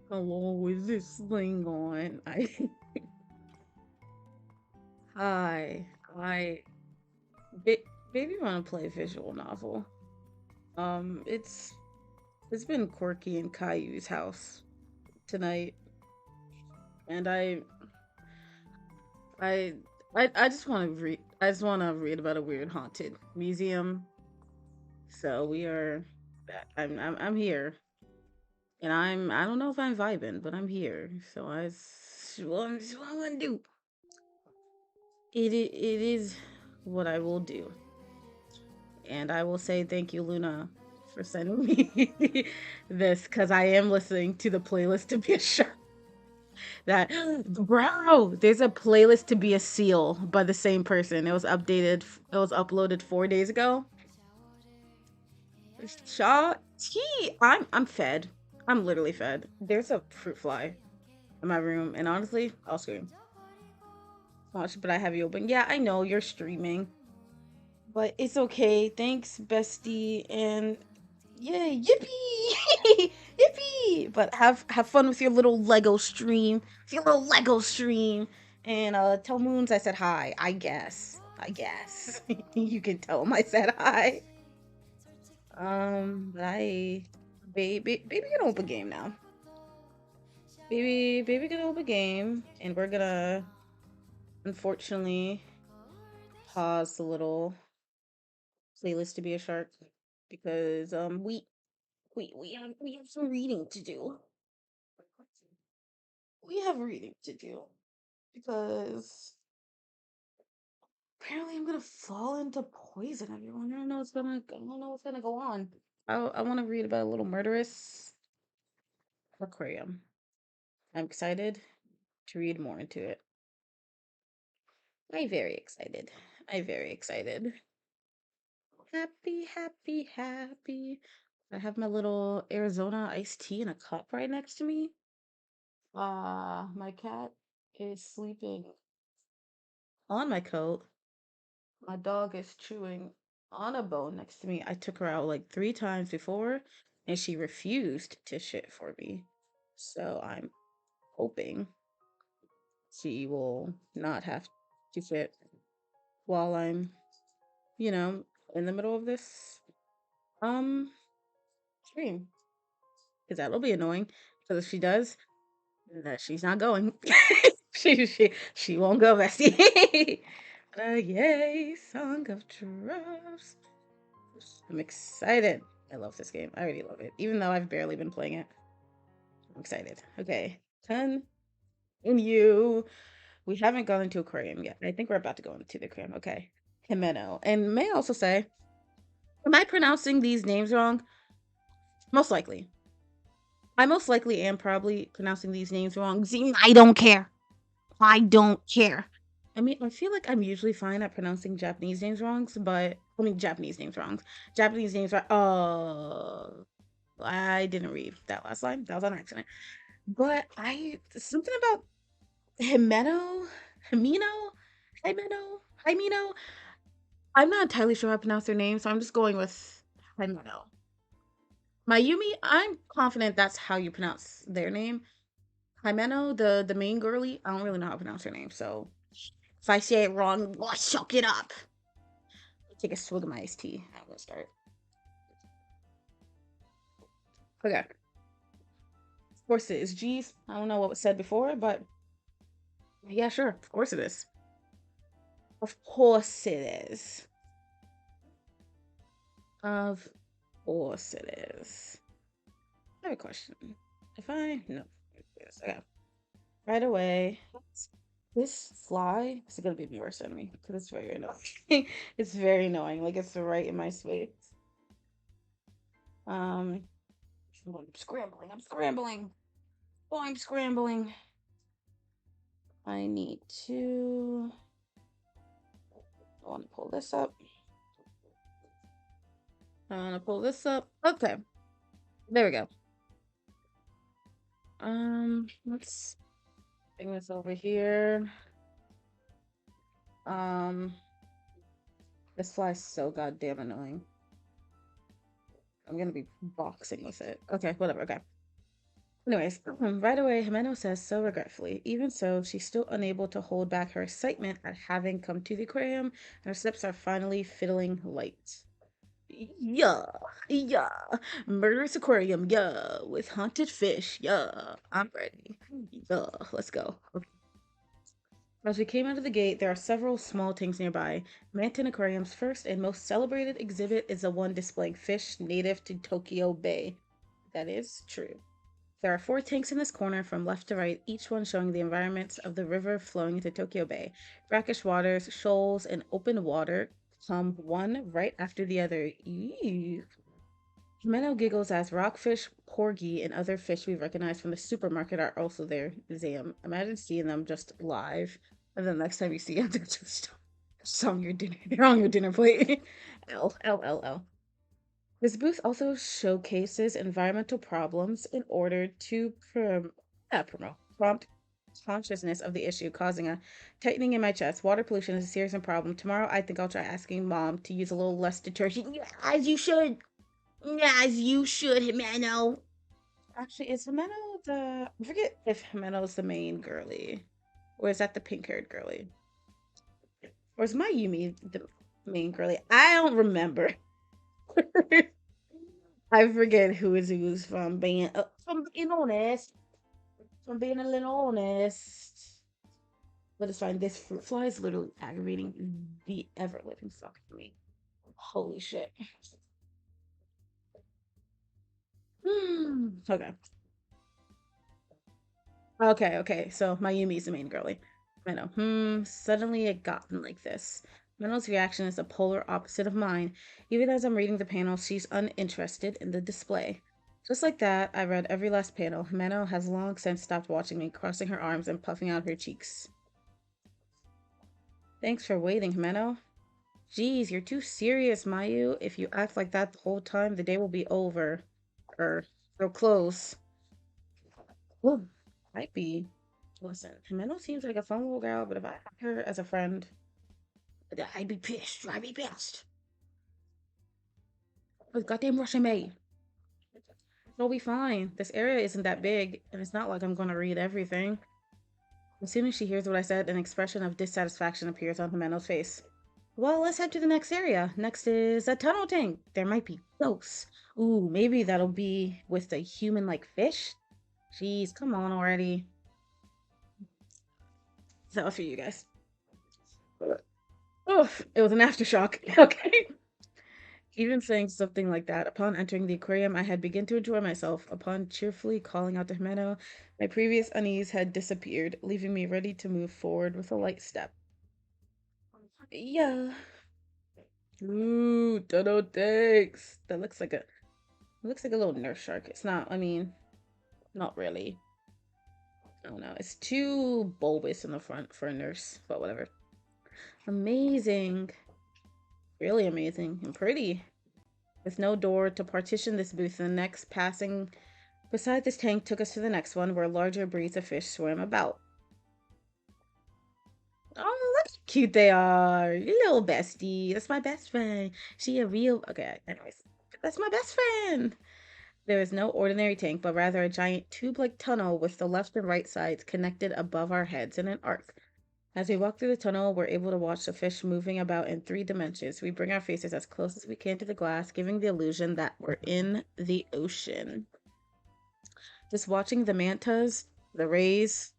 How long is this thing on? Hi. I ba- Baby wanna play visual novel. It's been quirky in Caillou's house tonight, and I I just want to read. I just want to read about a weird haunted museum. So we are. I'm here, and I don't know if I'm vibing, but I'm here. So what I'm gonna do. It is what I will do, and I will say thank you, Luna, for sending me this because I am listening to the playlist to be a shark. That bro, there's a playlist to be a seal by the same person. It was updated. It was uploaded 4 days ago. Shaw tea. I'm fed. I'm literally fed. There's a fruit fly in my room, and honestly, I'll scream. Watch, but I have you open. Yeah, I know you're streaming, but it's okay. Thanks, bestie, and yeah, yippee, yippee. But have fun with your little Lego stream. Your little Lego stream, and tell Moons I said hi. I guess. I guess you can tell him I said hi. But baby, gonna open game now. Baby, gonna open game, and we're gonna unfortunately pause the little playlist to be a shark because we have some reading to do. We have reading to do because apparently I'm gonna fall into poison everyone. I don't know what's gonna go on. I want to read about a little murderous aquarium. I'm excited to read more into it. I'm very excited. I'm very excited. Happy, happy, happy. I have my little Arizona iced tea in a cup right next to me. My cat is sleeping on my coat. My dog is chewing on a bone next to me. I took her out like 3 times before, and she refused to shit for me. So I'm hoping she will not have to shit while I'm, you know, in the middle of this um stream. Because that'll be annoying. Because if she does, that she's not going. She won't go, bestie. Yay, Song of Drops. I'm excited. I love this game. I already love it. Even though I've barely been playing it. I'm excited. Okay. 10 in you. We haven't gone into aquarium yet. I think we're about to go into the aquarium. Okay. Jimeno. And may I also say, am I pronouncing these names wrong? Most likely. I most likely am probably pronouncing these names wrong. I don't care. I don't care. I mean, I feel like I'm usually fine at pronouncing Japanese names wrong, but I mean Japanese names wrong. Japanese names are I didn't read that last line. That was on accident. But I something about Himeno, Himeno, Himeno, Himeno. I'm not entirely sure how to pronounce their name, so I'm just going with Himeno. Mayumi, I'm confident that's how you pronounce their name. Himeno, the main girly, I don't really know how to pronounce her name, so if I say it wrong, well, suck it up. Take a swig of my iced tea. I'm gonna start. Okay. Of course it is G's. I don't know what was said before, but yeah, sure. Of course it is. Of course it is. Of course it is. I have a question. If I no, yes, okay. Right away. This fly is gonna be the worst enemy because it's very annoying. It's very annoying. Like it's right in my space. Um, I'm scrambling. I'm scrambling. Oh, I'm scrambling. I need to. I want to pull this up. I want to pull this up. Okay, there we go. Let's bring this over here. Um, this fly's so goddamn annoying. I'm gonna be boxing with it. Okay, whatever. Okay. Anyways, right away, Himeno says so regretfully. Even so, she's still unable to hold back her excitement at having come to the aquarium, and her lips are finally fiddling light. Yeah, yeah. Murderous aquarium, yeah. With haunted fish, yeah. I'm ready. Yeah, let's go. As we came out of the gate, there are several small tanks nearby. Manton Aquarium's first and most celebrated exhibit is the one displaying fish native to Tokyo Bay. That is true. There are 4 tanks in this corner from left to right, each one showing the environments of the river flowing into Tokyo Bay. Brackish waters, shoals, and open water come one right after the other. Ew. Minnow giggles as rockfish, porgy, and other fish we recognize from the supermarket are also there. Zam. Imagine seeing them just live, and then next time you see them, they're just on your dinner. They're on your dinner plate. L L L L. This booth also showcases environmental problems in order to prompt consciousness of the issue, causing a tightening in my chest. Water pollution is a serious problem. Tomorrow, I think I'll try asking mom to use a little less detergent. Yeah, as you should. As you should, Himeno. Actually, is Himeno the... I forget if Himeno's the main girly. Or is that the pink-haired girly? Or is Mayumi the main girly? I don't remember. I forget who is who's from being honest. From being a little honest. But it's fine. This fruit fly is literally aggravating the ever living fuck for me. Holy shit. Okay. Okay. So Mayumi's the main girly. I know. Suddenly it gotten like this. Mino's reaction is the polar opposite of mine. Even as I'm reading the panel, she's uninterested in the display. Just like that, I read every last panel. Mino has long since stopped watching me, crossing her arms and puffing out her cheeks. Thanks for waiting, Mino. Geez, you're too serious, Mayu. If you act like that the whole time, the day will be over. So close. Ooh, might be. Listen, Jimeno seems like a fun little girl, but if I had her as a friend, I'd be pissed. I'd be pissed. But goddamn Russian maid. It'll be fine. This area isn't that big, and it's not like I'm gonna read everything. As soon as she hears what I said, an expression of dissatisfaction appears on Jimeno's face. Well, let's head to the next area. Next is a tunnel tank. There might be ghosts. Ooh, maybe that'll be with the human-like fish? Jeez, come on already. That was for you guys. Oh, it was an aftershock. Okay. Even saying something like that, upon entering the aquarium, I had begun to enjoy myself. Upon cheerfully calling out to Himeno, my previous unease had disappeared, leaving me ready to move forward with a light step. Yeah. Ooh, Dodo thanks. That looks like a little nurse shark. It's not, I mean, not really. Oh no, it's too bulbous in the front for a nurse, but whatever. Amazing. Really amazing and pretty. With no door to partition this booth, the next passing beside this tank took us to the next one where larger breeds of fish swam about. Oh, look how cute they are. Your little bestie. That's my best friend. She a real... Okay, anyways. That's my best friend. There is no ordinary tank, but rather a giant tube-like tunnel with the left and right sides connected above our heads in an arc. As we walk through the tunnel, we're able to watch the fish moving about in 3 dimensions. We bring our faces as close as we can to the glass, giving the illusion that we're in the ocean. Just watching the mantas, the rays.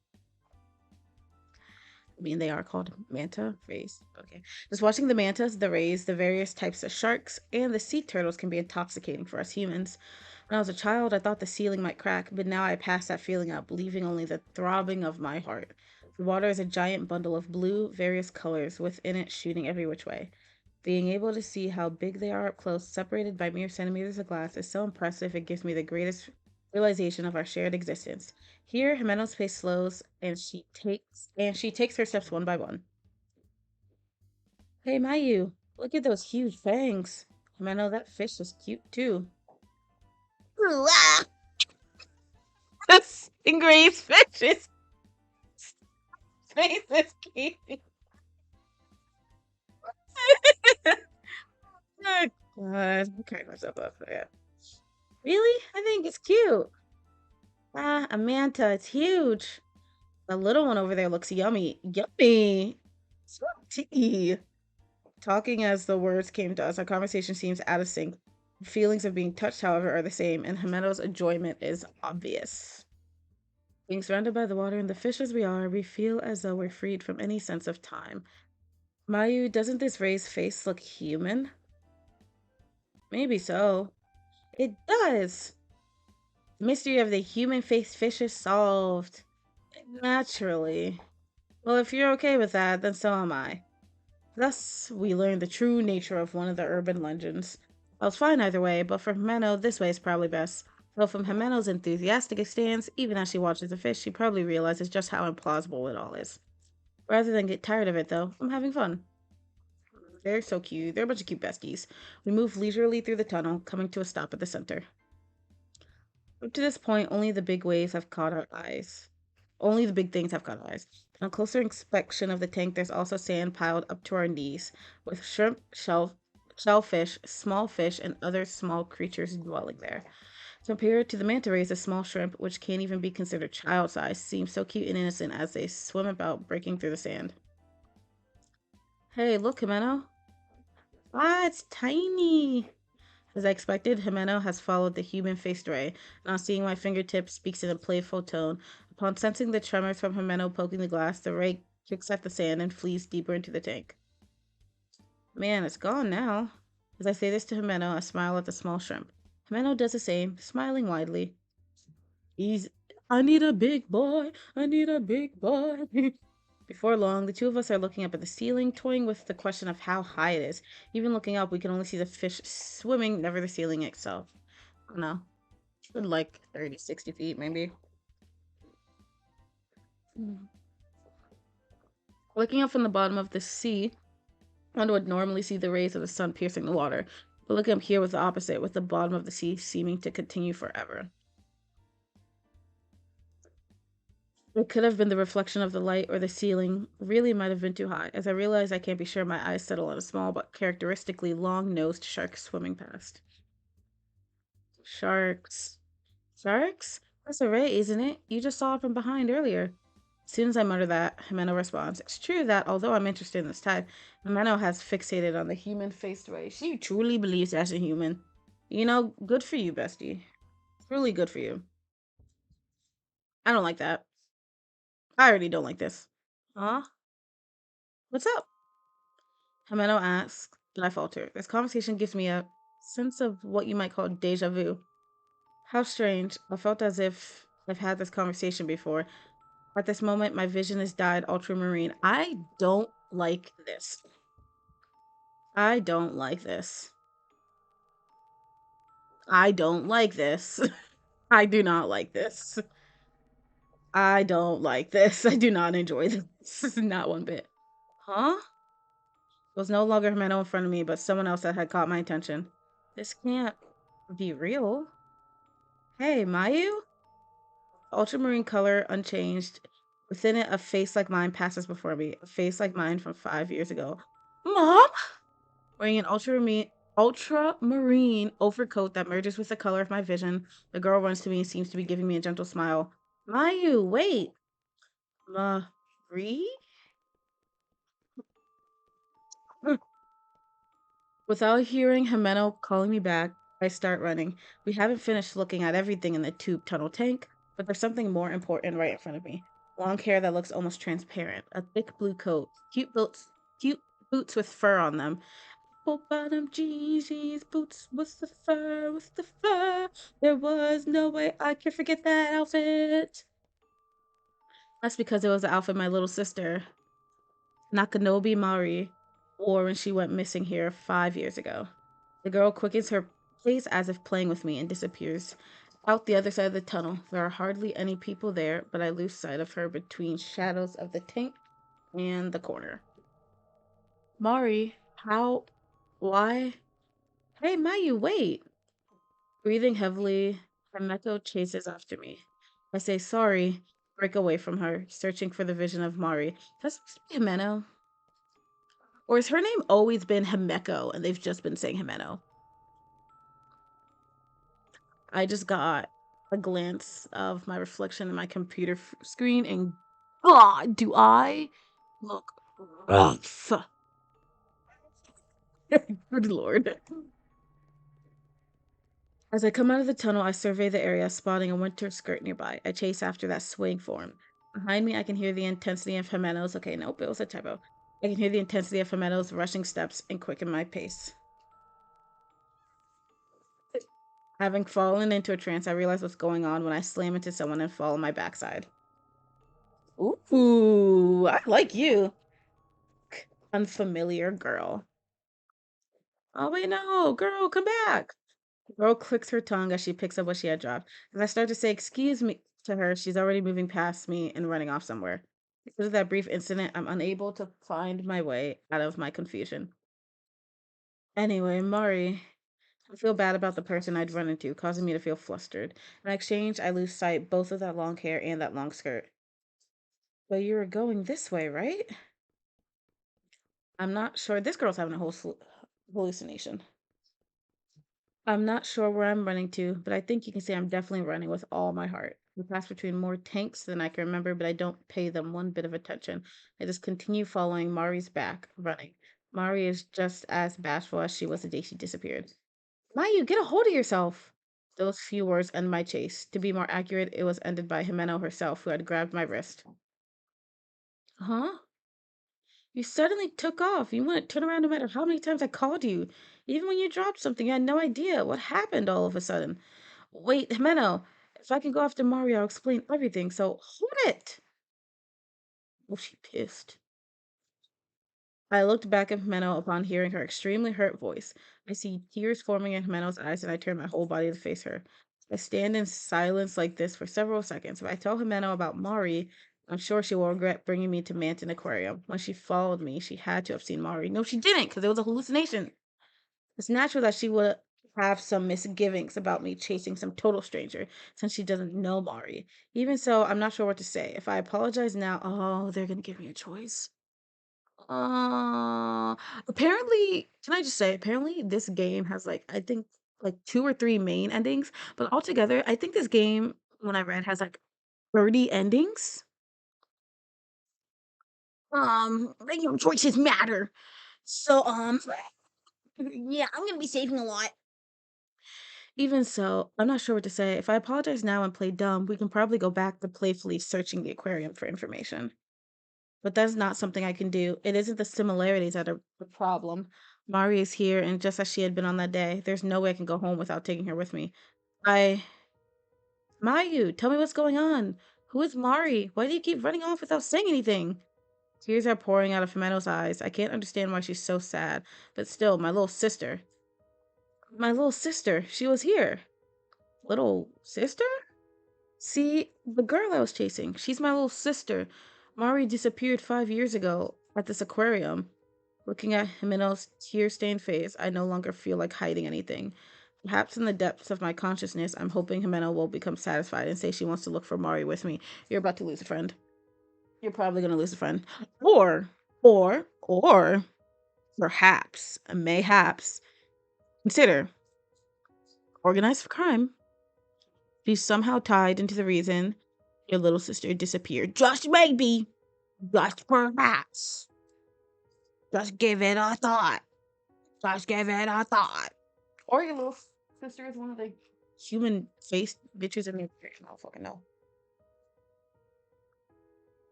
I mean, they are called manta rays. Okay. Just watching the mantas, the rays, the various types of sharks, and the sea turtles can be intoxicating for us humans. When I was a child, I thought the ceiling might crack, but now I pass that feeling up, leaving only the throbbing of my heart. The water is a giant bundle of blue, various colors, within it shooting every which way. Being able to see how big they are up close, separated by mere centimeters of glass, is so impressive it gives me the greatest realization of our shared existence. Here, Himeno's pace slows, and she takes her steps one by one. Hey, Mayu, look at those huge fangs. Himeno, that fish is cute too. Ooh, ah! The stingray's fish face is cute. Oh, God, I'm cracking myself up for that. Really? I think it's cute. Ah, a manta. It's huge. The little one over there looks yummy. Yummy. Salty. Talking as the words came to us, our conversation seems out of sync. Feelings of being touched, however, are the same, and Himeno's enjoyment is obvious. Being surrounded by the water and the fish as we are, we feel as though we're freed from any sense of time. Mayu, doesn't this raised face look human? Maybe so. It does. The mystery of the human-faced fish is solved. Naturally. Well, if you're okay with that, then so am I. Thus, we learn the true nature of one of the urban legends. I was fine either way, but for Himeno, this way is probably best. Though from Himeno's enthusiastic stance, even as she watches the fish, she probably realizes just how implausible it all is. Rather than get tired of it, though, I'm having fun. They're so cute. They're a bunch of cute besties. We move leisurely through the tunnel, coming to a stop at the center. Up to this point, only the big waves have caught our eyes. Only the big things have caught our eyes. On closer inspection of the tank, there's also sand piled up to our knees, with shrimp, shellfish, small fish, and other small creatures dwelling there. Compared to the manta rays, a small shrimp, which can't even be considered child-sized, seems so cute and innocent as they swim about, breaking through the sand. Hey, look, Himeno. Ah, it's tiny. As I expected, Himeno has followed the human-faced ray, and on seeing my fingertips speaks in a playful tone. Upon sensing the tremors from Himeno poking the glass, the ray kicks at the sand and flees deeper into the tank. Man, it's gone now. As I say this to Himeno, I smile at the small shrimp. Himeno does the same, smiling widely. He's, I need a big boy, I need a big boy. Before long, the two of us are looking up at the ceiling, toying with the question of how high it is. Even looking up, we can only see the fish swimming, never the ceiling itself. I don't know. Like 30, 60 feet, maybe. Looking up from the bottom of the sea, one would normally see the rays of the sun piercing the water. But looking up here was the opposite, with the bottom of the sea seeming to continue forever. It could have been the reflection of the light, or the ceiling really might have been too high. As I realize I can't be sure, my eyes settle on a small but characteristically long-nosed shark swimming past. Sharks. Sharks? That's a ray, isn't it? You just saw it from behind earlier. As soon as I mutter that, Himeno responds. It's true that, although I'm interested in this type, Himeno has fixated on the human-faced ray. She truly believes that's a human. You know, good for you, bestie. Truly good for you. I don't like that. I already don't like this. Huh? What's up? Himeno asks, but I falter. This conversation gives me a sense of what you might call deja vu. How strange. I felt as if I've had this conversation before. At this moment, my vision has died ultramarine. I don't like this. I don't like this. I don't like this. I do not like this. I don't like this. I do not enjoy this. Not one bit. Huh? It was no longer Himeno in front of me, but someone else that had caught my attention. This can't be real. Hey, Mayu? Ultramarine color unchanged. Within it, a face like mine passes before me. A face like mine from 5 years ago. Mom? Wearing an ultramarine overcoat that merges with the color of my vision, the girl runs to me and seems to be giving me a gentle smile. Mayu, wait. Marie? Without hearing Himeno calling me back, I start running. We haven't finished looking at everything in the tube tunnel tank, but there's something more important right in front of me. Long hair that looks almost transparent, a thick blue coat, cute boots with fur on them. Full bottom jeans, boots with the fur, with the fur. There was no way I could forget that outfit. That's because it was the outfit my little sister, Nakanobi Mari, wore when she went missing here 5 years ago. The girl quickens her pace as if playing with me and disappears out the other side of the tunnel. There are hardly any people there, but I lose sight of her between shadows of the tank and the corner. Mari, how? Why? Hey, Mayu, wait! Breathing heavily, Himeko chases after me. I say sorry, break away from her, searching for the vision of Mari. That's supposed to be Himeno. Or has her name always been Himeko and they've just been saying Himeno? I just got a glance of my reflection in my computer screen, and God, do I look rough. Good Lord. As I come out of the tunnel, I survey the area, spotting a winter skirt nearby. I chase after that swaying form. Behind me, I can hear the intensity of Jimene's. Okay, nope, it was a typo. I can hear the intensity of Jimene's rushing steps and quicken my pace. Having fallen into a trance, I realize what's going on when I slam into someone and fall on my backside. Ooh, I like you. Unfamiliar girl. Oh, wait, no, girl, come back. The girl clicks her tongue as she picks up what she had dropped. As I start to say, excuse me to her, she's already moving past me and running off somewhere. Because of that brief incident, I'm unable to find my way out of my confusion. Anyway, Mari, I feel bad about the person I'd run into, causing me to feel flustered. In exchange, I lose sight both of that long hair and that long skirt. But you were going this way, right? I'm not sure. This girl's having a whole hallucination. I'm not sure where I'm running to, but I think you can say I'm definitely running with all my heart. We pass between more tanks than I can remember, but I don't pay them one bit of attention. I just continue following Mari's back, running. Mari is just as bashful as she was the day she disappeared. Mayu, get a hold of yourself! Those few words end my chase. To be more accurate, it was ended by Jimeno herself, who had grabbed my wrist. Huh? You suddenly took off. You wouldn't turn around no matter how many times I called you. Even when you dropped something, you had no idea what happened all of a sudden. Wait, Jimeno, if I can go after Mario, I'll explain everything, so hold it! Oh, she pissed. I looked back at Jimeno upon hearing her extremely hurt voice. I see tears forming in Jimeno's eyes, and I turn my whole body to face her. I stand in silence like this for several seconds. If I tell Jimeno about Mari, I'm sure she will regret bringing me to Manton Aquarium. When she followed me, she had to have seen Mari. No, she didn't, because it was a hallucination. It's natural that she would have some misgivings about me chasing some total stranger since she doesn't know Mari. Even so, I'm not sure what to say. If I apologize now, oh, they're gonna give me a choice. Apparently, can I just say, apparently this game has like I think like two or three main endings, but altogether, I think this game, when I read, has like 30 endings. Your choices matter. So, yeah, I'm gonna be saving a lot. Even so, I'm not sure what to say. If I apologize now and play dumb, we can probably go back to playfully searching the aquarium for information. But that's not something I can do. It isn't the similarities that are the problem. Mari is here, and just as she had been on that day, there's no way I can go home without taking her with me. I. Mayu, tell me what's going on. Who is Mari? Why do you keep running off without saying anything? Tears are pouring out of Fumeno's eyes. I can't understand why she's so sad, but still, my little sister. My little sister. She was here. Little sister? See, the girl I was chasing, she's my little sister. Mari disappeared 5 years ago at this aquarium. Looking at Himeno's tear-stained face, I no longer feel like hiding anything. Perhaps in the depths of my consciousness, I'm hoping Himeno will become satisfied and say she wants to look for Mari with me. You're about to lose a friend. You're probably gonna lose a friend. Or, perhaps, mayhaps, consider organized crime. She's somehow tied into the reason your little sister disappeared. Just maybe. Just perhaps. Just give it a thought. Just give it a thought. Or your little sister is one of the human faced bitches in the picture. I don't fucking know.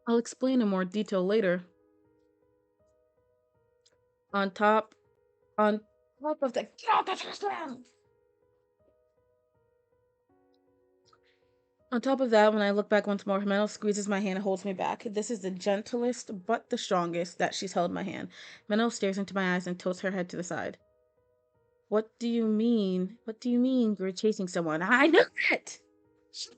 I'll explain in more detail later. On top, on top of the get out the system! On top of that, when I look back once more, Jimeno squeezes my hand and holds me back. This is the gentlest but the strongest that she's held my hand. Jimeno stares into my eyes and tilts her head to the side. What do you mean? What do you mean you're chasing someone? I knew it! She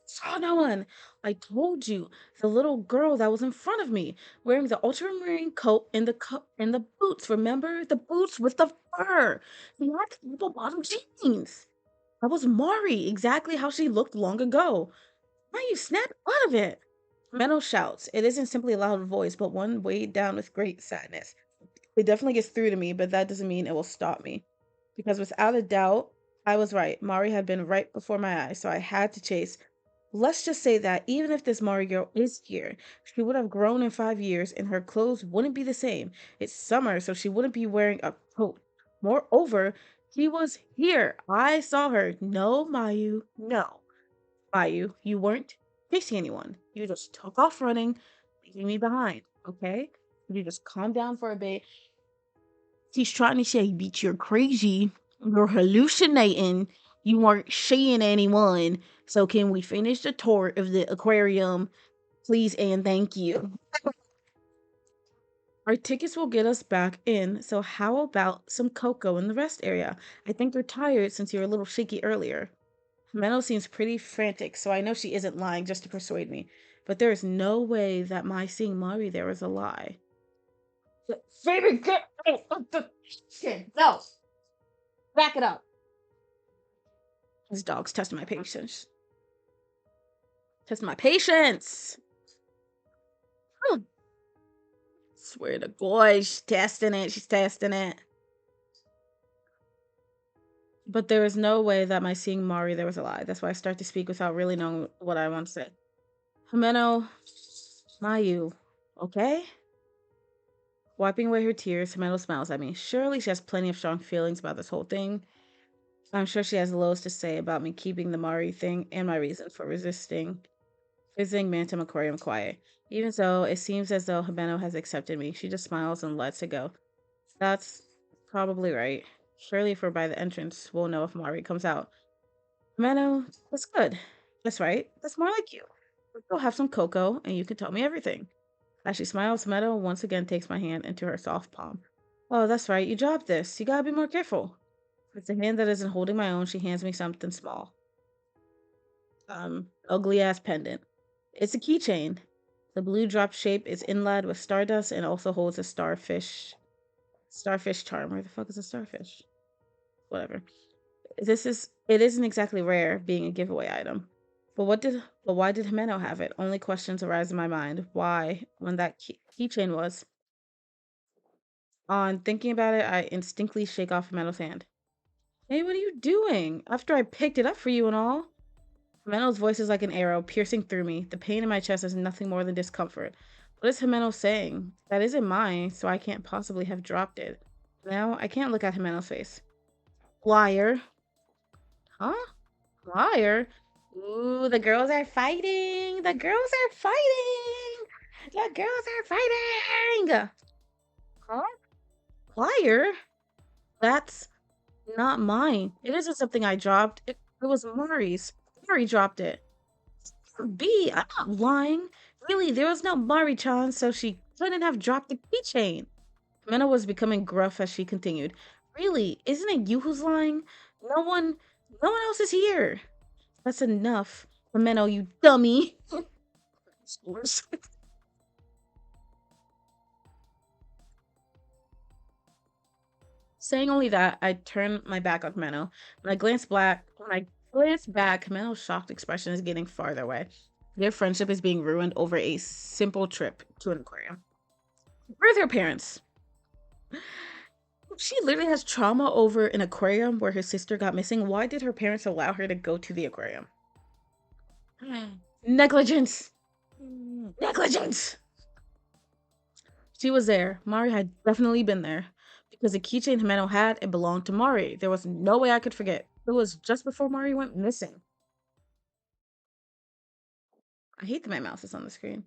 saw no one. I told you, the little girl that was in front of me, wearing the ultramarine coat and the boots. Remember the boots with the fur? Black apple bottom jeans. That was Mari, exactly how she looked long ago. Why you snap out of it? Meadow shouts. It isn't simply a loud voice, but one weighed down with great sadness. It definitely gets through to me, but that doesn't mean it will stop me. because without a doubt, I was right. Mari had been right before my eyes, so I had to chase. Let's just say that even if this Mari girl is here, she would have grown in 5 years and her clothes wouldn't be the same. It's summer, so she wouldn't be wearing a coat. Moreover, she was here. I saw her. No, Mayu. No. Mayu, you weren't chasing anyone. You just took off running, leaving me behind. Okay? You just calm down for a bit. He's trying to say, bitch, you're crazy. You're hallucinating. You weren't seeing anyone. So can we finish the tour of the aquarium, please and thank you? Our tickets will get us back in, so how about some cocoa in the rest area? I think you're tired since you were a little shaky earlier. Meno seems pretty frantic, so I know she isn't lying just to persuade me. But there is no way that my seeing Mari there is a lie. Favorite, get out of the kitchen! No! Back it up! This dog's testing my patience. Testing my patience! Hmm. Swear to God, she's testing it. She's testing it. But there is no way that my seeing Mari there was a lie. That's why I start to speak without really knowing what I want to say. Himeno, Mayu, okay? Wiping away her tears, Himeno smiles at me. Surely she has plenty of strong feelings about this whole thing. I'm sure she has loads to say about me keeping the Mari thing and my reason for visiting Mantum Aquarium quiet. Even so, it seems as though Himeno has accepted me. She just smiles and lets it go. That's probably right. Surely if we're by the entrance, we'll know if Mari comes out. Himeno, that's good. That's right. That's more like you. Let's go have some cocoa and you can tell me everything. As she smiles, Meadow once again takes my hand into her soft palm. Oh, that's right. You dropped this. You gotta be more careful. With the hand that isn't holding my own, she hands me something small. Ugly ass pendant. It's a keychain. The blue drop shape is inlaid with stardust and also holds a starfish charm. Where the fuck is a starfish? Whatever. It isn't exactly rare, being a giveaway item. But why did Himeno have it? Only questions arise in my mind. Why, when that keychain was on thinking about it, I instinctively shake off Himeno's hand. Hey, what are you doing? After I picked it up for you and all. Himeno's voice is like an arrow piercing through me. The pain in my chest is nothing more than discomfort. What is Himeno saying? That isn't mine, so I can't possibly have dropped it. Now I can't look at Himeno's face. Liar. Huh? Liar? Ooh, the girls are fighting. The girls are fighting. The girls are fighting. Huh? Liar? That's not mine. It isn't something I dropped. It was Mari's. Mari dropped it. B, I'm not lying. Really, there was no Mari-chan, so she couldn't have dropped the keychain. Mena was becoming gruff as she continued. Really, isn't it you who's lying? No one, no one else is here. That's enough. Menno, you dummy. Saying only that, I turned my back on Menno. When I glanced back, Menno's shocked expression is getting farther away. Their friendship is being ruined over a simple trip to an aquarium. Where's her parents? She literally has trauma over an aquarium where her sister got missing. Why did her parents allow her to go to the aquarium? Negligence! Negligence! She was there. Mari had definitely been there. Because the keychain Himeno had, it belonged to Mari. There was no way I could forget. It was just before Mari went missing. I hate that my mouse is on the screen.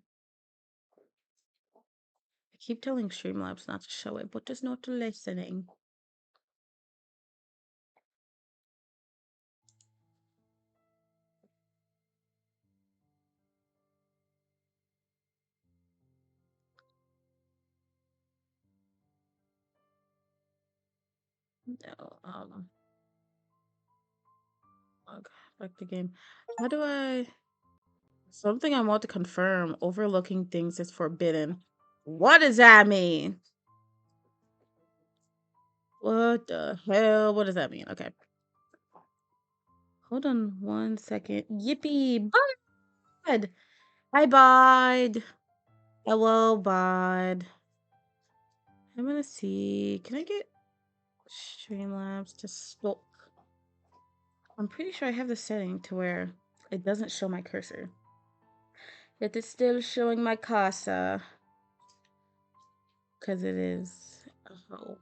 I keep telling Streamlabs not to show it, but just not listening. No, okay, back to game. How do I... Something I want to confirm. Overlooking things is forbidden. What does that mean? What the hell? What does that mean? Okay. Hold on 1 second. Yippee! Bud! Hi, Bud! Hello, Bud. I'm gonna see. Can I get Streamlabs to spoke. I'm pretty sure I have the setting to where it doesn't show my cursor. It is still showing my casa. Because it is. Oh.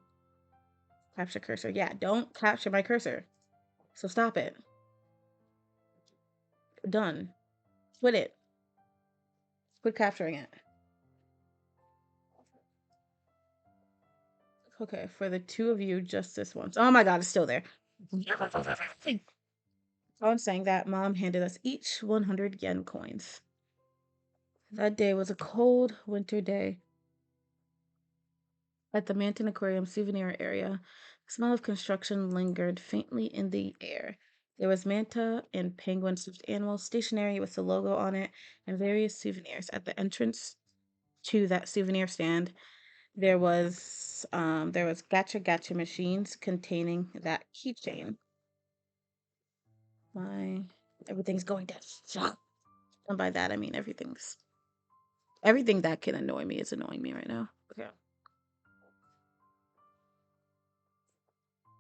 Capture cursor. Yeah, don't capture my cursor. So stop it. Done. Quit it. Quit capturing it. Okay, for the two of you, just this once. Oh my god, it's still there. On saying that, Mom handed us each 100 yen coins. That day was a cold winter day. At the Manton Aquarium souvenir area, the smell of construction lingered faintly in the air. There was manta and penguin stuffed animals stationery with the logo on it and various souvenirs. At the entrance to that souvenir stand, there was gacha machines containing that keychain. My everything's going down. And by that I mean everything that can annoy me is annoying me right now. Okay.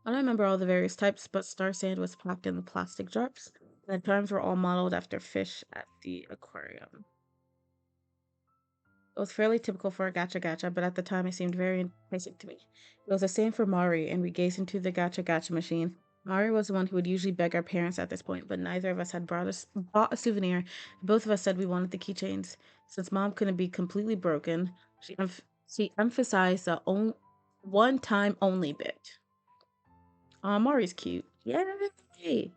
I don't remember all the various types, but star sand was packed in the plastic drops. And the charms were all modeled after fish at the aquarium. It was fairly typical for a gacha, but at the time it seemed very enticing to me. It was the same for Mari, and we gazed into the gacha machine. Mari was the one who would usually beg our parents at this point, but neither of us had bought a souvenir. Both of us said we wanted the keychains. Since Mom couldn't be completely broken, she emphasized the one time only bit. Mari's cute. Yay!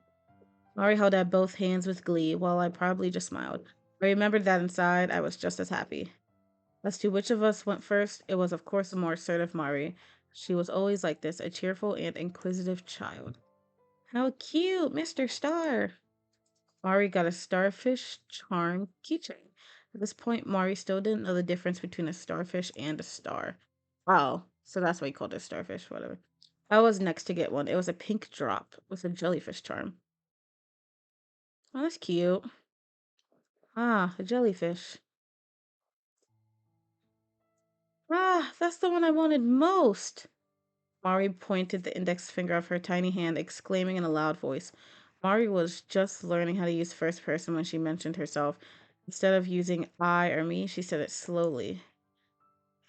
Mari held out both hands with glee, while I probably just smiled. I remembered that inside I was just as happy. As to which of us went first, it was of course the more assertive Mari. She was always like this, a cheerful and inquisitive child. How cute, Mr. Star! Mari got a starfish charm keychain. At this point, Mari still didn't know the difference between a starfish and a star. Wow, so that's why you called it starfish, whatever. I was next to get one. It was a pink drop with a jellyfish charm. Oh, that's cute. Ah, a jellyfish. Ah, that's the one I wanted most. Mari pointed the index finger of her tiny hand, exclaiming in a loud voice. Mari was just learning how to use first person when she mentioned herself. Instead of using I or me, she said it slowly.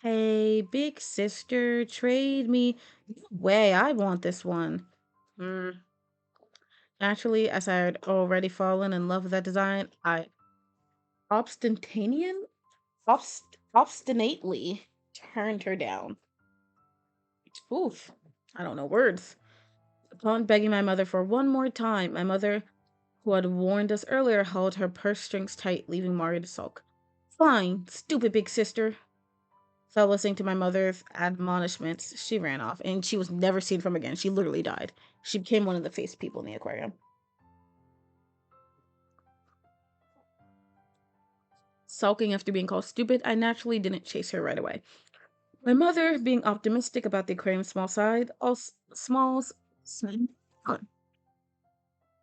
Hey, big sister, trade me. No way, I want this one. Hmm. Naturally, as I had already fallen in love with that design, I obstinately obstinately turned her down. Oof, I don't know words. Upon begging my mother for one more time, my mother, who had warned us earlier, held her purse strings tight, leaving Mari to sulk. Fine, stupid big sister. Without listening to my mother's admonishments, she ran off, and she was never seen from again. She literally died. She became one of the face people in the aquarium. Sulking after being called stupid, I naturally didn't chase her right away. My mother, being optimistic about the aquarium's small side, also smalls.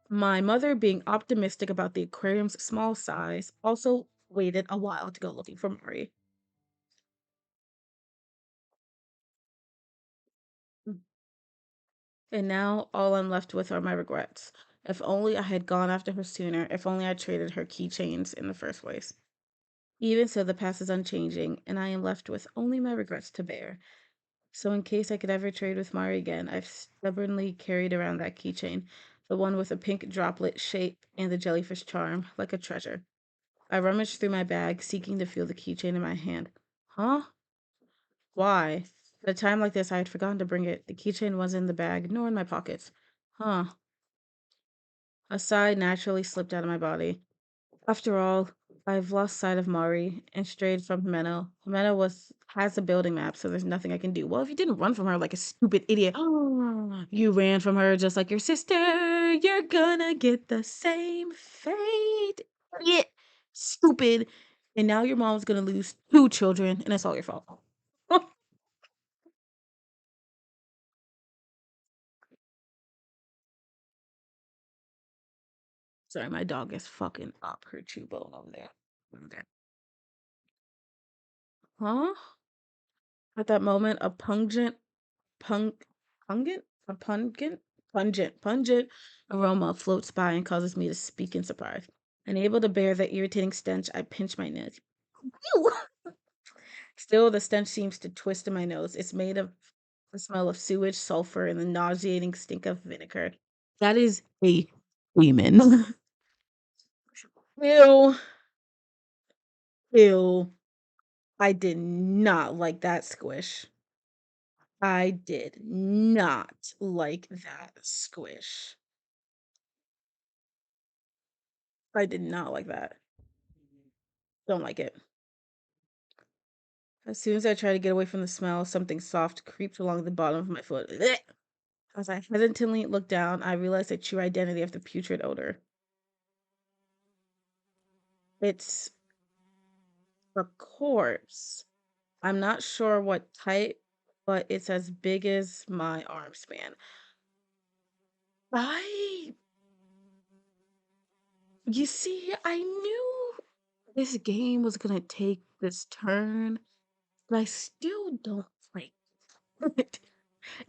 My mother, being optimistic about the aquarium's small size, also waited a while to go looking for Mari. And now all I'm left with are my regrets. If only I had gone after her sooner, if only I traded her keychains in the first place. Even so, the past is unchanging, and I am left with only my regrets to bear. So, in case I could ever trade with Mari again, I've stubbornly carried around that keychain, the one with a pink droplet shape and the jellyfish charm, like a treasure. I rummaged through my bag, seeking to feel the keychain in my hand. Huh? Why? At a time like this, I had forgotten to bring it. The keychain wasn't in the bag, nor in my pockets. Huh. A sigh naturally slipped out of my body. After all, I've lost sight of Mari and strayed from Himeno. Himeno has a building map, so there's nothing I can do. Well, if you didn't run from her like a stupid idiot, you ran from her just like your sister. You're gonna get the same fate. Idiot. Stupid. And now your mom's gonna lose two children, and it's all your fault. Sorry, my dog is fucking up her chew bone over there. Okay. Huh? At that moment, a pungent, pung, pungent, a pungent aroma floats by and causes me to speak in surprise. Unable to bear the irritating stench, I pinch my nose. Ew! Still, the stench seems to twist in my nose. It's made of the smell of sewage, sulfur, and the nauseating stink of vinegar. That is a demon. Ew. Ew. I did not like that squish. I did not like that squish. I did not like that. Don't like it. As soon as I tried to get away from the smell, something soft creeped along the bottom of my foot. Blech! As I hesitantly looked down, I realized the true identity of the putrid odor. It's a corpse. I'm not sure what type, but it's as big as my arm span. I, you see, I knew this game was gonna take this turn, but I still don't like it.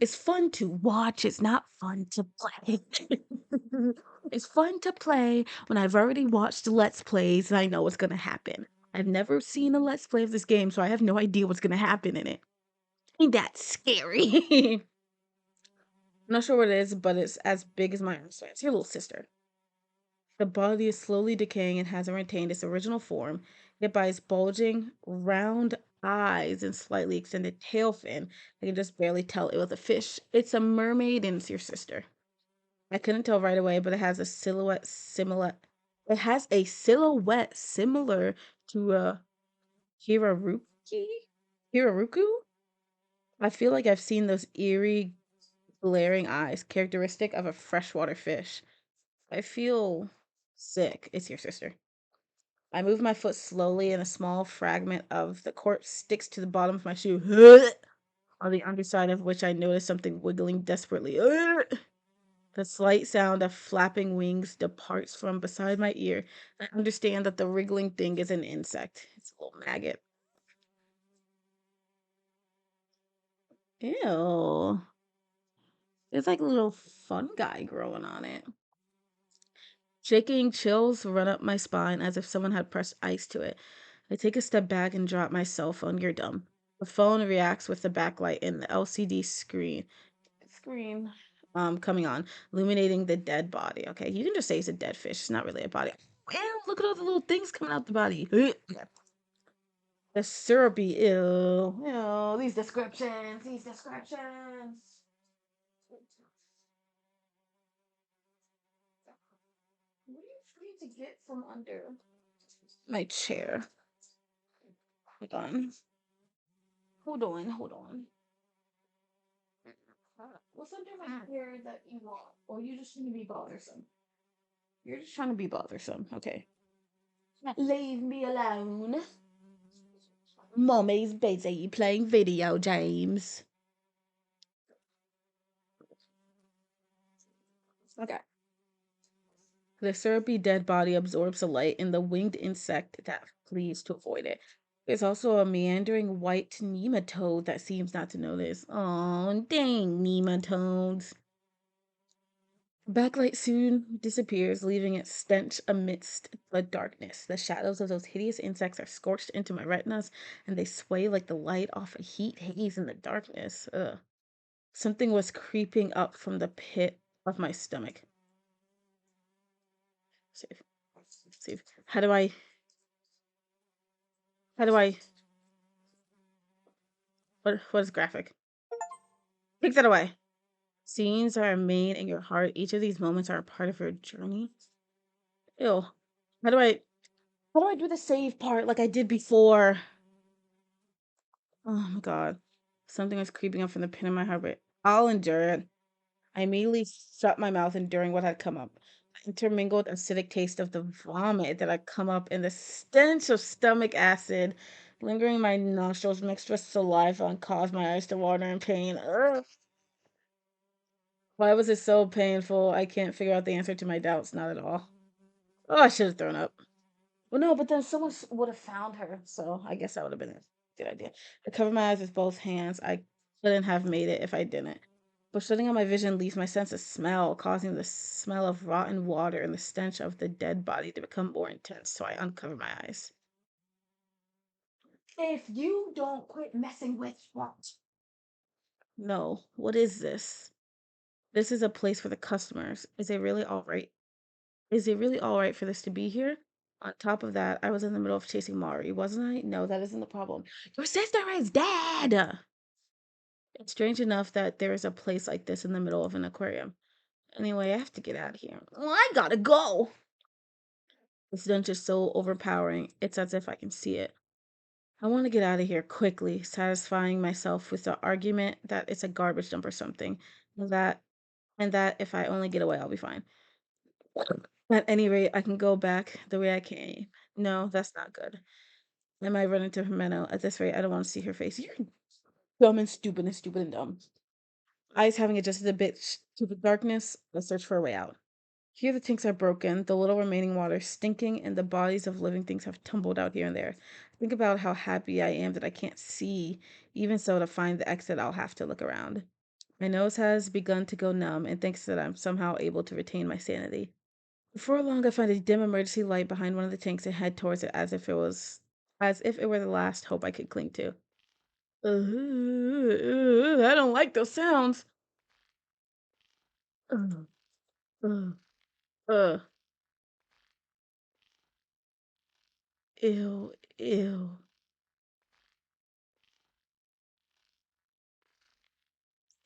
It's fun to watch, it's not fun to play. It's fun to play when I've already watched the Let's Plays and I know what's gonna happen. I've never seen a Let's Play of this game, so I have no idea what's gonna happen in it. Ain't that scary? I'm not sure what it is, but it's as big as my arm. So it's your little sister. The body is slowly decaying and hasn't retained its original form, yet by its bulging, round eyes and slightly extended tail fin, I can just barely tell it was a fish. It's a mermaid and it's your sister. I couldn't tell right away, but it has a silhouette similar to a hiraruki? Hiraruku? I feel like I've seen those eerie, glaring eyes, characteristic of a freshwater fish. I feel sick. It's your sister. I move my foot slowly, and a small fragment of the corpse sticks to the bottom of my shoe, on the underside of which I notice something wiggling desperately. The slight sound of flapping wings departs from beside my ear. I understand that the wriggling thing is an insect. It's a little maggot. Ew. There's like a little fungi growing on it. Shaking chills run up my spine as if someone had pressed ice to it. I take a step back and drop my cell phone. You're dumb. The phone reacts with the backlight in the LCD screen coming on, illuminating the dead body. Okay, you can just say it's a dead fish. It's not really a body. Ew, look at all the little things coming out the body. The syrupy, ew, these descriptions. What are you trying to get from under my chair? Hold on. Hold on. What's under my hair that you want? Or you just trying to be bothersome? You're just trying to be bothersome. Okay. Leave me alone. Mommy's busy playing video games. Okay. The syrupy dead body absorbs the light in the winged insect that flees to avoid it. There's also a meandering white nematode that seems not to notice. Oh, dang nematodes. Backlight soon disappears, leaving its stench amidst the darkness. The shadows of those hideous insects are scorched into my retinas, and they sway like the light off a heat haze in the darkness. Ugh. Something was creeping up from the pit of my stomach. Save. Save. How do I what is graphic? Take that away. Scenes are made in your heart. Each of these moments are a part of your journey. Ew. How do I how do I do the save part like I did before? Oh my god. Something was creeping up from the pit of my heart, but I'll endure it. I immediately shut my mouth, enduring what had come up. The intermingled acidic taste of the vomit that had come up and the stench of stomach acid lingering in my nostrils mixed with saliva and caused my eyes to water in pain. Ugh. Why was it so painful? I can't figure out the answer to my doubts, not at all. Oh, I should have thrown up. Well, no, but then someone would have found her, so I guess that would have been a good idea. I covered my eyes with both hands. I couldn't have made it if I didn't. But shutting out my vision leaves my sense of smell, causing the smell of rotten water and the stench of the dead body to become more intense, so I uncover my eyes. If you don't quit messing with what? No, what is this? This is a place for the customers. Is it really all right? Is it really all right for this to be here? On top of that, I was in the middle of chasing Mari, wasn't I? No, that isn't the problem. Your sister is dead! It's strange enough that there is a place like this in the middle of an aquarium. Anyway, I have to get out of here. Well, I gotta go! This dungeon is so overpowering, it's as if I can see it. I want to get out of here quickly, satisfying myself with the argument that it's a garbage dump or something, and that if I only get away, I'll be fine. At any rate, I can go back the way I came. No, that's not good. I might run into Jimeno. At this rate, I don't want to see her face. You're dumb and stupid and dumb. Eyes having adjusted a bit to the darkness, I search for a way out. Here the tanks are broken, the little remaining water stinking, and the bodies of living things have tumbled out here and there. Think about how happy I am that I can't see. Even so, to find the exit, I'll have to look around. My nose has begun to go numb, and thanks that I'm somehow able to retain my sanity. Before long, I find a dim emergency light behind one of the tanks and head towards it as if it were the last hope I could cling to. I don't like those sounds. Uh, uh, uh, ew, ew.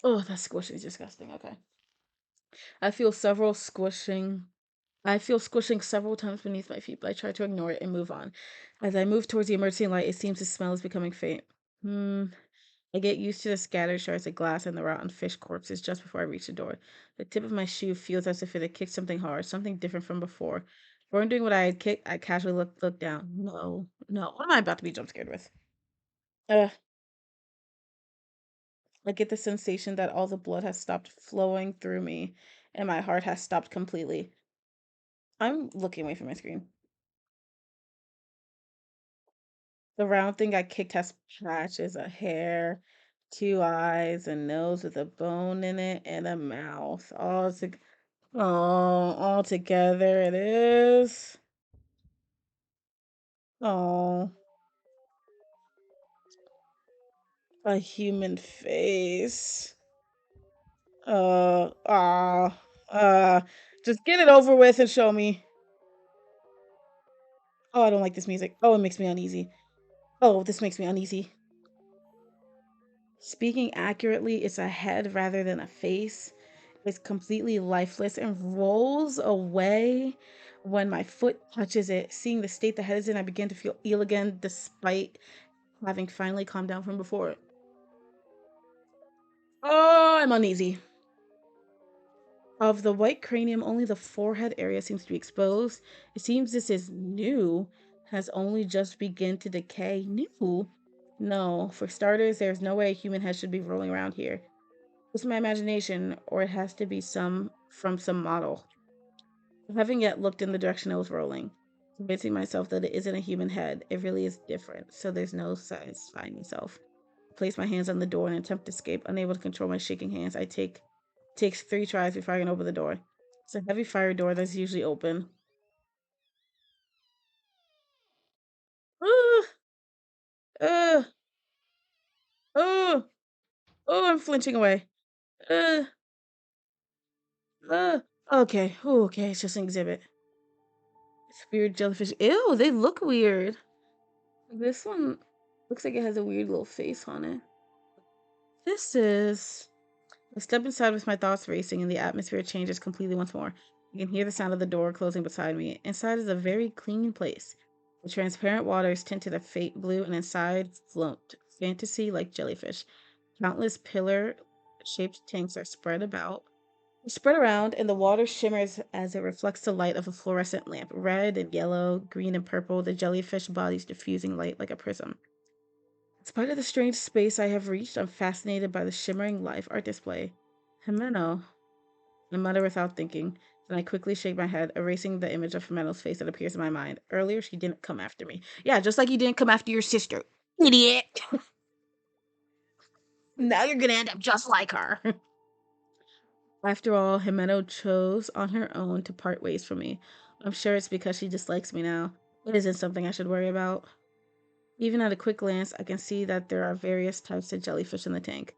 Oh, that squishing is disgusting. Okay. I feel several squishing. I feel squishing several times beneath my feet, but I try to ignore it and move on. As I move towards the emergency light, it seems the smell is becoming faint. Hmm. I get used to the scattered shards of glass and the rotten fish corpses just before I reach the door. The tip of my shoe feels as if it had kicked something hard, something different from before. Before doing what I had kicked, I casually look down. No, no. What am I about to be jump scared with? Uh, I get the sensation that all the blood has stopped flowing through me and my heart has stopped completely. I'm looking away from my screen. The round thing I kicked has patches of hair, two eyes, a nose with a bone in it, and a mouth. All together it is. Oh, a human face. Uh, ah, just get it over with and show me. Oh, I don't like this music. Oh, it makes me uneasy. Oh, this makes me uneasy. Speaking accurately, it's a head rather than a face. It's completely lifeless and rolls away when my foot touches it. Seeing the state the head is in, I begin to feel ill again, despite having finally calmed down from before. Oh, I'm uneasy. Of the white cranium, only the forehead area seems to be exposed. It seems this is new, has only just begun to decay. New? No, for starters, there's no way a human head should be rolling around here. It's my imagination, or it has to be some model. I haven't yet looked in the direction it was rolling, convincing myself that it isn't a human head. It really is different, so there's no satisfying myself. I place my hands on the door and attempt to escape, unable to control my shaking hands. Takes 3 tries before I can open the door. It's a heavy fire door that's usually open. Uh, uh, oh, oh, I'm flinching away. Uh, uh, okay, okay, it's just an exhibit. It's weird jellyfish. Ew, they look weird. This one looks like it has a weird little face on it. This is. I step inside with my thoughts racing, and the atmosphere changes completely once more. You can hear the sound of the door closing beside me. Inside is a very clean place. The transparent water is tinted a faint blue, and inside float fantasy like jellyfish. Countless pillar shaped tanks are spread around, and the water shimmers as it reflects the light of a fluorescent lamp. Red and yellow, green and purple, the jellyfish bodies diffusing light like a prism. In spite of the strange space I have reached, I'm fascinated by the shimmering life art display. Himeno, I mutter without thinking. Then I quickly shake my head, erasing the image of Himeno's face that appears in my mind. Earlier, she didn't come after me. Yeah, just like you didn't come after your sister. Idiot! Now you're gonna end up just like her. After all, Jimeno chose on her own to part ways from me. I'm sure it's because she dislikes me now. It isn't something I should worry about. Even at a quick glance, I can see that there are various types of jellyfish in the tank.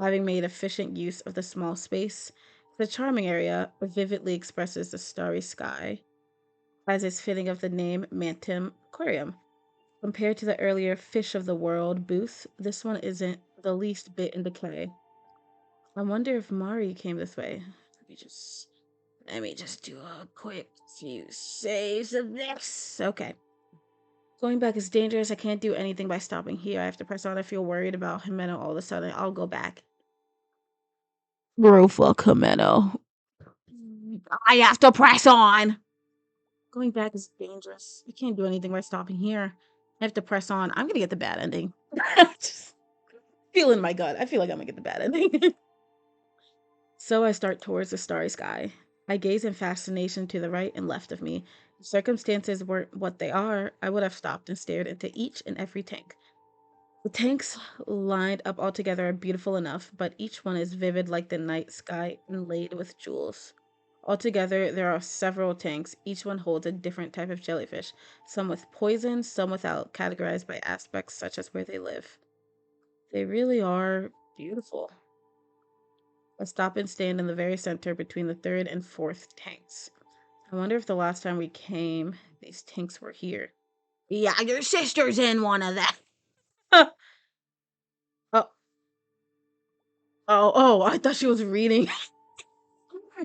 Having made efficient use of the small space, the charming area vividly expresses the starry sky, as is fitting of the name Mantim Aquarium. Compared to the earlier Fish of the World booth, this one isn't the least bit in decay. I wonder if Mari came this way. Let me just do a quick few saves of this. Okay. Going back is dangerous. I can't do anything by stopping here. I have to press on. I feel worried about Jimeno all of a sudden. I'll go back. Bro, fuck Jimeno. I have to press on. Going back is dangerous. I can't do anything by stopping here. I have to press on. I'm gonna get the bad ending. Just feel in my gut. I feel like I'm gonna get the bad ending. So I start towards the starry sky. I gaze in fascination to the right and left of me. If circumstances weren't what they are, I would have stopped and stared into each and every tank. The tanks lined up all together are beautiful enough, but each one is vivid like the night sky inlaid with jewels. Altogether, there are several tanks. Each one holds a different type of jellyfish, some with poison, some without, categorized by aspects such as where they live. They really are beautiful. I stop and stand in the very center between the third and fourth tanks. I wonder if the last time we came, these tanks were here. Yeah, your sister's in one of them. oh, I thought she was reading.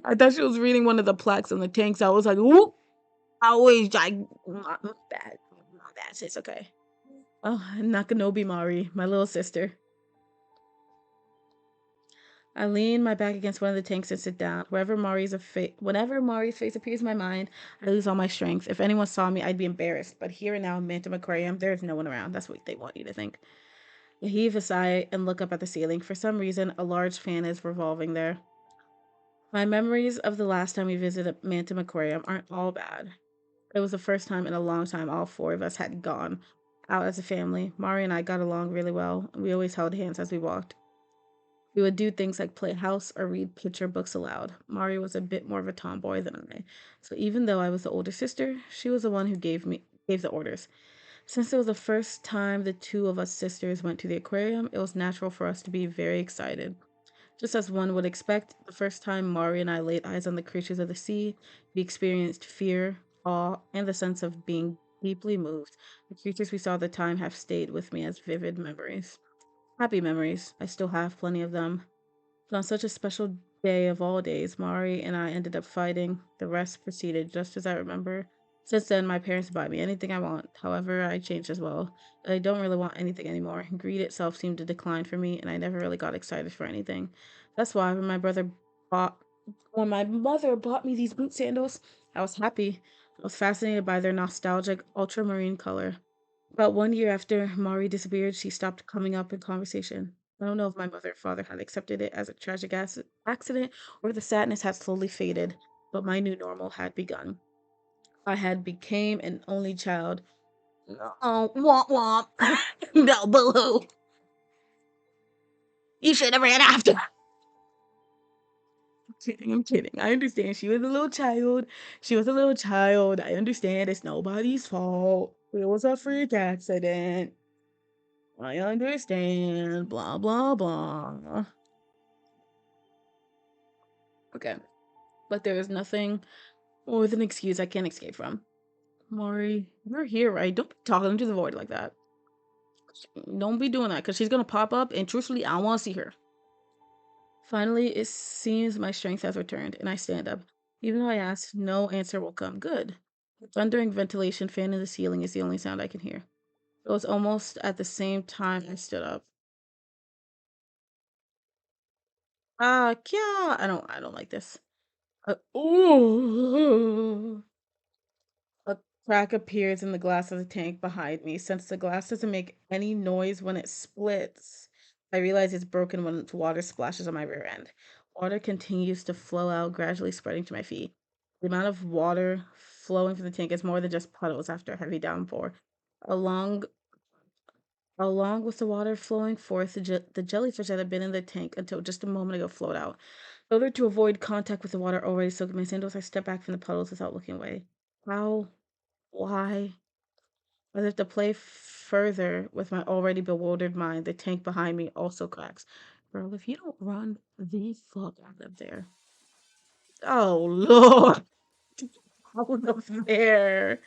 I thought she was reading one of the plaques on the tanks. I was like, whoop. I always like, my bad. My bad, sis. Okay. Oh, Nakanobi Mari, my little sister. I lean my back against one of the tanks and sit down. Whenever Mari's face appears in my mind, I lose all my strength. If anyone saw me, I'd be embarrassed. But here and now in Bantam Aquarium, there is no one around. That's what they want you to think. I heave a sigh and look up at the ceiling. For some reason, a large fan is revolving there. My memories of the last time we visited Bantam Aquarium aren't all bad. It was the first time in a long time all four of us had gone out as a family. Mari and I got along really well, and we always held hands as we walked. We would do things like play house or read picture books aloud. Mari was a bit more of a tomboy than I, so even though I was the older sister, she was the one who gave the orders. Since it was the first time the two of us sisters went to the aquarium, it was natural for us to be very excited. Just as one would expect, the first time Mari and I laid eyes on the creatures of the sea, we experienced fear, awe, and the sense of being deeply moved. The creatures we saw at the time have stayed with me as vivid memories. Happy memories. I still have plenty of them. But on such a special day of all days, Mari and I ended up fighting. The rest proceeded just as I remember. Since then, my parents buy me anything I want. However, I changed as well. I don't really want anything anymore. Greed itself seemed to decline for me, and I never really got excited for anything. That's why bought when my mother bought me these boot sandals, I was happy. I was fascinated by their nostalgic ultramarine color. About 1 year after Mari disappeared, she stopped coming up in conversation. I don't know if my mother or father had accepted it as a tragic accident or the sadness had slowly faded, but my new normal had begun. I had became an only child. Oh, womp womp. No, boo. You should have ran after. I'm kidding, I'm kidding. I understand. She was a little child. She was a little child. I understand. It's nobody's fault. It was a freak accident. I understand. Blah, blah, blah. Okay. But there is nothing more than an excuse I can't escape from. Maury, you're here, right? Don't be talking to the void like that. Don't be doing that, because she's gonna pop up, and truthfully, I want to see her. Finally, it seems my strength has returned, and I stand up. Even though I ask, no answer will come. Good. The thundering ventilation fan in the ceiling is the only sound I can hear. It was almost at the same time I stood up. Kya. I don't like this. Ooh. A crack appears in the glass of the tank behind me. Since the glass doesn't make any noise when it splits, I realize it's broken when water splashes on my rear end. Water continues to flow out, gradually spreading to my feet. The amount of water flowing from the tank is more than just puddles after a heavy downpour. Along Along with the water flowing forth, the jellyfish that had been in the tank until just a moment ago float out. In order to avoid contact with the water already soaking my sandals, I step back from the puddles without looking away. How? Why? As if to play further with my already bewildered mind, the tank behind me also cracks. Girl, if you don't run the fuck out of there. Oh, Lord. Out of there.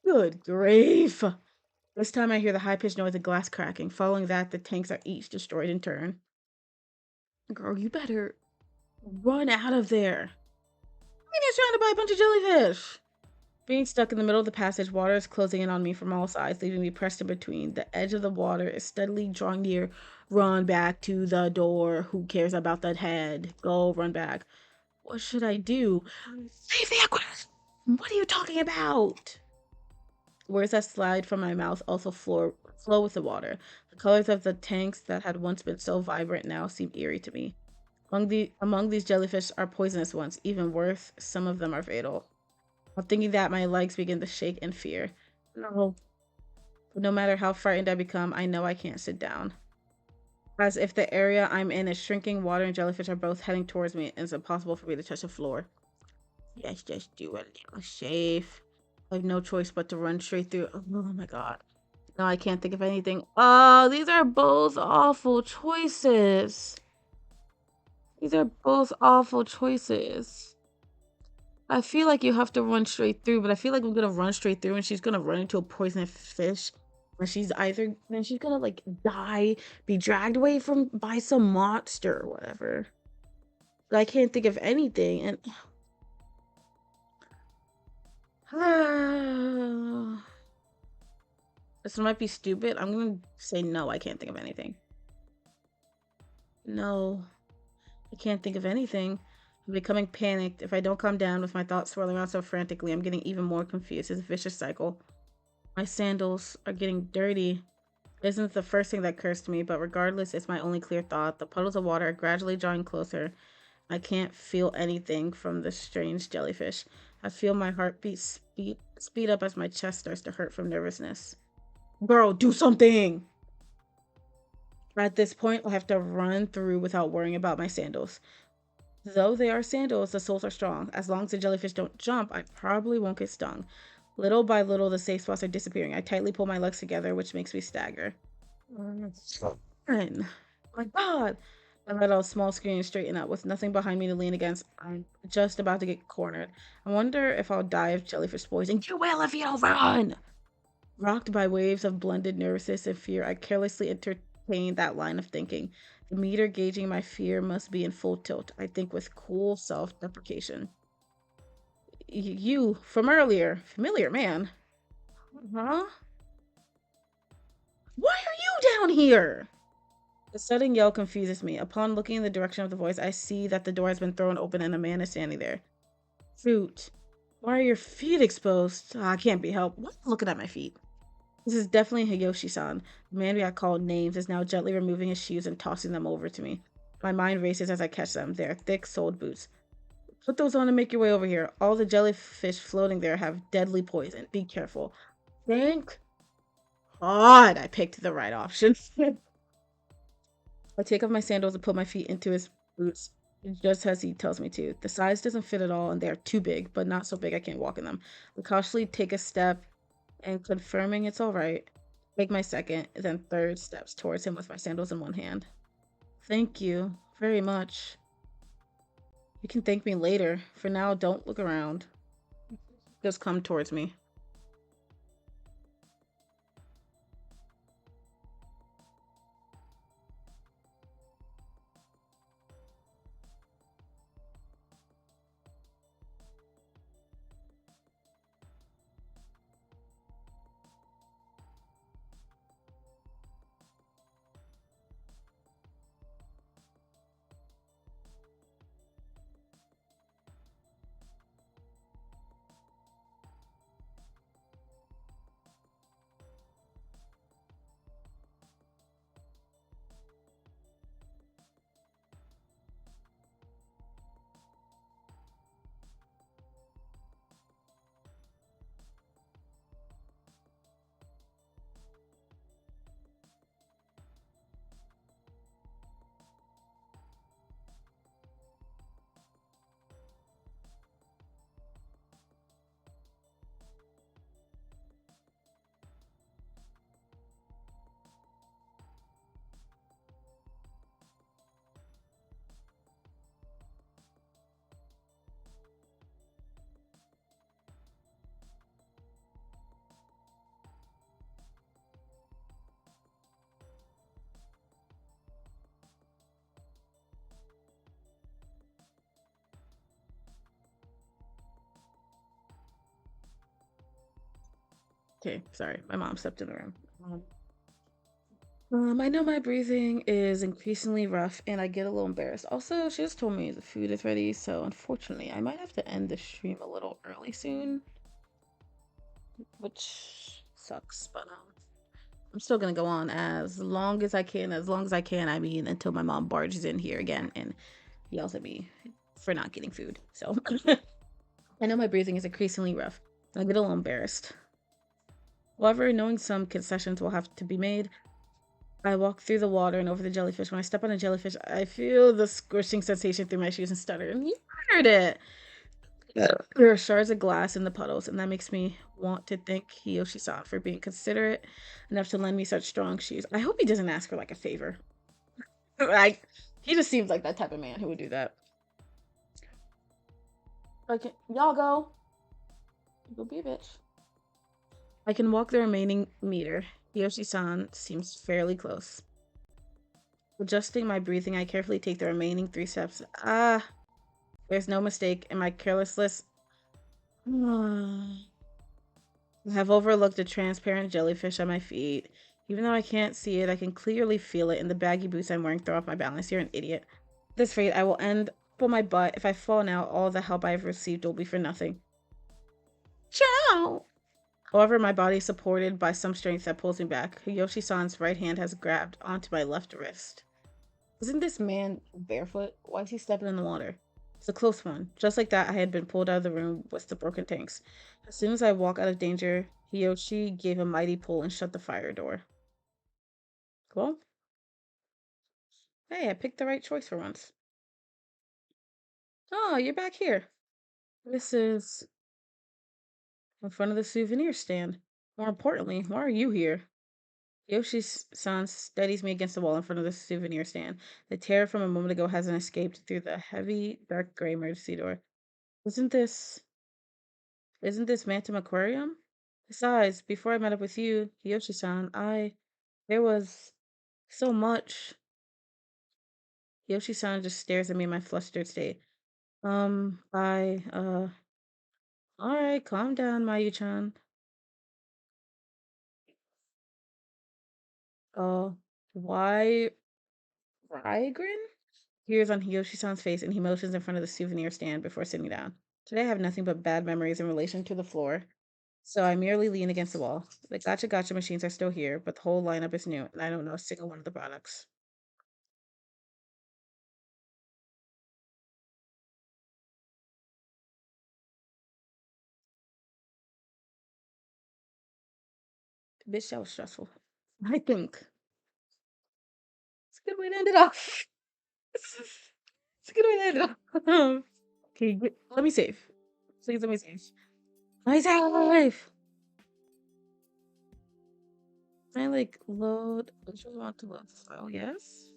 Good grief. This time I hear the high-pitched noise of glass cracking. Following that, the tanks are each destroyed in turn. Girl, you better run out of there. I'm being surrounded by a bunch of jellyfish. Being stuck in the middle of the passage, water is closing in on me from all sides, leaving me pressed in between. The edge of the water is steadily drawing near. Run back to the door. Who cares about that head? Go, run back. What should I do? Leave the aquarium! What are you talking about? Words that slide from my mouth also flow with the water. The colors of the tanks that had once been so vibrant now seem eerie to me. Among these jellyfish are poisonous ones. Even worse, some of them are fatal. I'm thinking that my legs begin to shake in fear. No. No matter how frightened I become, I know I can't sit down. As if the area I'm in is shrinking, water and jellyfish are both heading towards me, and it's impossible for me to touch the floor. Yes, just do a little safe. I have no choice but to run straight through. Oh my god. No, I can't think of anything. Oh, these are both awful choices. These are both awful choices. I feel like you have to run straight through, but I feel like I'm gonna run straight through and she's gonna run into a poisonous fish. And she's gonna like die, be dragged away from by some monster or whatever. But I can't think of anything and this might be stupid. I'm gonna say no, I can't think of anything. No, I can't think of anything. I'm becoming panicked. If I don't calm down with my thoughts swirling around so frantically, I'm getting even more confused. It's a vicious cycle. My sandals are getting dirty. It isn't the first thing that occurs to me, but regardless, it's my only clear thought. The puddles of water are gradually drawing closer. I can't feel anything from the strange jellyfish. I feel my heartbeat speed up as my chest starts to hurt from nervousness. Girl, do something! At this point, I have to run through without worrying about my sandals. Though they are sandals, the soles are strong. As long as the jellyfish don't jump, I probably won't get stung. Little by little, the safe spots are disappearing. I tightly pull my legs together, which makes me stagger. Run. My God! I let out a small scream and straighten up. With nothing behind me to lean against, I'm just about to get cornered. I wonder if I'll die of jellyfish poison. You will if you don't run! Rocked by waves of blended nervousness and fear, I carelessly entertained that line of thinking. The meter gauging my fear must be in full tilt. I think with cool self-deprecation. You, from earlier. Familiar man. Huh? Why are you down here? The sudden yell confuses me. Upon looking in the direction of the voice, I see that the door has been thrown open and a man is standing there. Fruit. Why are your feet exposed? I can't be helped. What's looking at my feet? This is definitely Hiyoshi-san. The man we had called names is now gently removing his shoes and tossing them over to me. My mind races as I catch them. They are thick-soled boots. Put those on and make your way over here. All the jellyfish floating there have deadly poison. Be careful. Thank God I picked the right option. I take off my sandals and put my feet into his boots, just as he tells me to. The size doesn't fit at all, and they are too big, but not so big I can't walk in them. I cautiously take a step, and confirming it's all right, take my second, then third steps towards him with my sandals in one hand. Thank you very much. You can thank me later. For now, don't look around. Just come towards me. Okay, sorry. My mom stepped in the room. I know my breathing is increasingly rough and I get a little embarrassed. Also, she just told me the food is ready, so unfortunately, I might have to end the stream a little early soon, which sucks, but I'm still gonna go on as long as I can. As long as I can, I mean, until my mom barges in here again and yells at me for not getting food. So I know my breathing is increasingly rough. I get a little embarrassed. However, knowing some concessions will have to be made, I walk through the water and over the jellyfish. When I step on a jellyfish, I feel the squishing sensation through my shoes and stutter. And you heard it. There are shards of glass in the puddles, and that makes me want to thank Hiyoshi-san for being considerate enough to lend me such strong shoes. I hope he doesn't ask for like a favor. Like, he just seems like that type of man who would do that. Like, y'all go. Go be a bitch. I can walk the remaining meter. Hiyoshi-san seems fairly close. Adjusting my breathing, I carefully take the remaining 3 steps. There's no mistake in my carelessness. I have overlooked a transparent jellyfish at my feet. Even though I can't see it, I can clearly feel it in the baggy boots I'm wearing throw off my balance. You're an idiot. At this rate, I will end up on my butt. If I fall now, all the help I've received will be for nothing. Ciao! However, my body is supported by some strength that pulls me back. Yoshi-san's right hand has grabbed onto my left wrist. Isn't this man barefoot? Why is he stepping in the water? It's a close one. Just like that, I had been pulled out of the room with the broken tanks. As soon as I walk out of danger, Hiyoshi gave a mighty pull and shut the fire door. Cool. Hey, I picked the right choice for once. Oh, you're back here. This is in front of the souvenir stand. More importantly, why are you here? Yoshi's-san steadies me against the wall in front of the souvenir stand. The terror from a moment ago hasn't escaped through the heavy, dark gray emergency door. Isn't this Bantam Aquarium? Besides, before I met up with you, Yoshi-san, there was so much. Yoshi-san just stares at me in my flustered state. Alright, calm down, Mayu-chan. Uh, why, Rygrin? Tears on Yoshi-san's face and he motions in front of the souvenir stand before sitting down. Today I have nothing but bad memories in relation to the floor, so I merely lean against the wall. The gacha machines are still here, but the whole lineup is new, and I don't know a single one of the products. Bitch, that was stressful. I think it's a good way to end it off. It's a good way to end it off. Okay, let me save. Please let me save. Let me save! Can I like load? I just want to load the file, yes?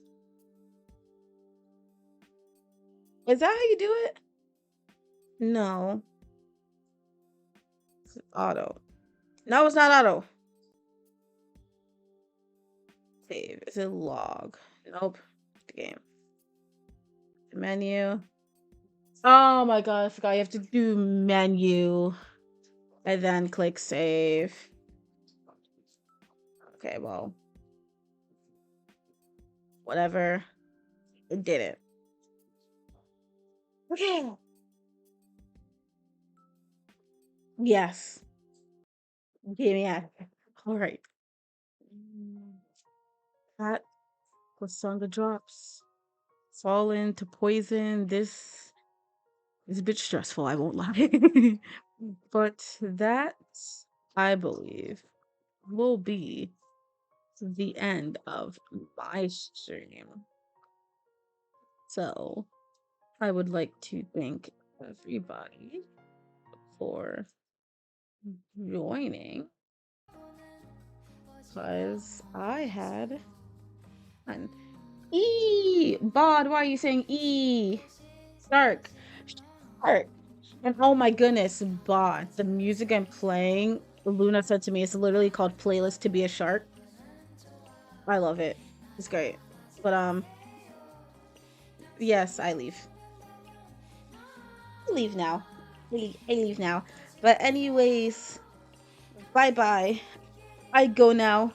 Is that how you do it? No. It's auto. No, it's not auto. Save. Is it log? Nope. The game. The menu. Oh my god, I forgot you have to do menu. And then click save. Okay, well. Whatever. It did it. Okay. Yes. Give me a. Alright. That was Song of Drops. Fall into poison. This is a bit stressful, I won't lie. But that, I believe, will be the end of my stream. So, I would like to thank everybody for joining because I had fun. Bod, why are you saying Shark. Shark. And oh my goodness, Bod, the music I'm playing, Luna said to me, it's literally called Playlist to be a Shark. I love it. It's great. But yes, I leave. I leave now. I leave now. But anyways, Bye bye. I go now.